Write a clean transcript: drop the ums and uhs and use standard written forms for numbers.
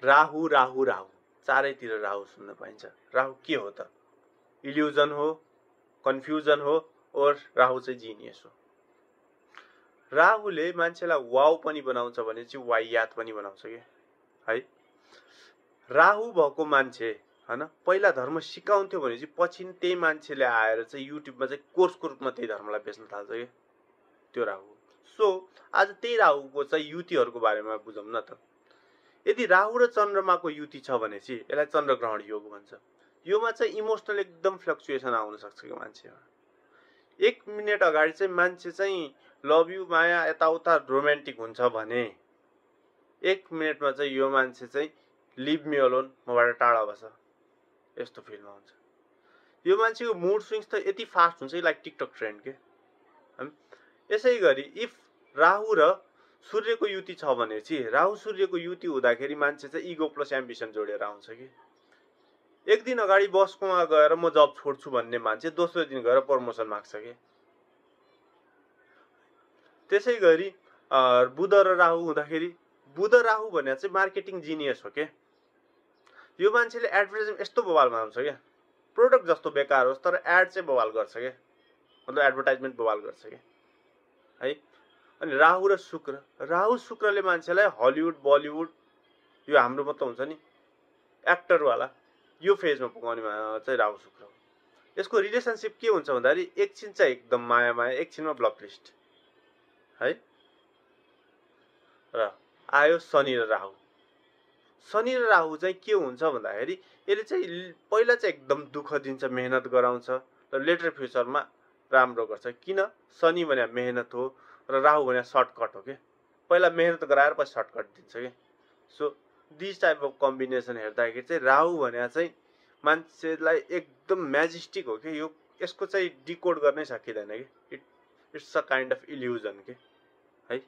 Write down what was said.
राहु राहु राहु, चारैतिर राहु सुन्न पाइन्छ। राहु के हो त? इल्युजन हो, कन्फ्युजन हो, और राहु चाहिँ जिनियस हो। राहुले मान्छेलाई वाउ पनि बनाउँछ भने चाहिँ वाइयात पनि बनाउँछ के है। राहु भएको मान्छे हैन पहिला धर्म सिकाउँथ्यो भने चाहिँ पछि त्यही मान्छेले आएर चाहिँ युट्युबमा चाहिँ कोर्सको रूपमा त्यही धर्मलाई बेच्न थाल्छ के, त्यो राहु। सो आज त्यही राहुको चाहिँ युतिहरूको बारेमा बुझौँ न त। यदि राहु र चन्द्रमाको युति छ भने चाहिँ यसलाई चन्द्रग्रहण योग भन्छ। योमा चाहिँ इमोसनल एकदम फ्लक्चुएसन आउन सक्छ कि मान्छेमा। 1 मिनेट अगाडि चाहिँ मान्छे चाहिँ लभ यु माया यताउता रोमान्टिक हुन्छ भने 1 मिनेटमा चाहिँ यो मान्छे चाहिँ लिभ मी अलोन, मबाट टाढा बस, यस्तो फिलमा हुन्छ। यो मान्छेको मुड स्विङ्स त यति फास्ट हुन्छ लाइक टिकटक ट्रेन्ड के। यसै गरी इफ राहु र सूर्यको युति छ भने चाहिँ राहु सूर्यको युति हुँदाखेरि मान्छे चाहिँ इगो प्लस एम्बिसन जोडेर आउँछ कि। एक दिन अगाडि बसकोमा गएर म जब छोड्छु भन्ने मान्छे दोस्रो दिन गएर प्रमोसन माग्छ के। त्यसै गरी बुध र राहु हुँदाखेरि बुध राहु भने चाहिँ मार्केटिङ जिनियस हो के। यो मान्छेले एडभर्टाइजमेन्ट यस्तो बवाल बनाउँछ क्या, प्रोडक्ट जस्तो बेकार होस् तर एड चाहिँ बवाल गर्छ क्या, मतलब एडभर्टाइजमेन्ट बवाल गर्छ क्या है। अनि राहु र शुक्र, राहु शुक्रले मान्छेलाई हलिउड बलिउड यो हाम्रो मतलब हुन्छ नि एक्टरवाला यो फेजमा पुगाउने चाहिँ राहु शुक्र हो। यसको रिलेसनसिप के हुन्छ भन्दाखेरि एकछिन चाहिँ एकदम माया माया, एकछिनमा ब्लकलिस्ट है। र आयो शनि र राहु। शनि र राहु चाहिँ के हुन्छ भन्दाखेरि यसले चाहिँ पहिला चाहिँ एकदम दुःख दिन्छ, मेहनत गराउँछ र लेटर फ्युचरमा राम्रो गर्छ। किन? शनि भने मेहनत हो र राहु भने सर्टकट हो के। पहिला मेहनत गराएर पछि सर्टकट दिन्छ के। So this type of combination हेर्दाखेरि चाहिँ राहु भने चाहिँ मान्छेलाई एकदम म्याजिस्टिक हो कि। यो यसको चाहिँ डिकोड गर्नै सकिँदैन कि। It's a kind of illusion के है।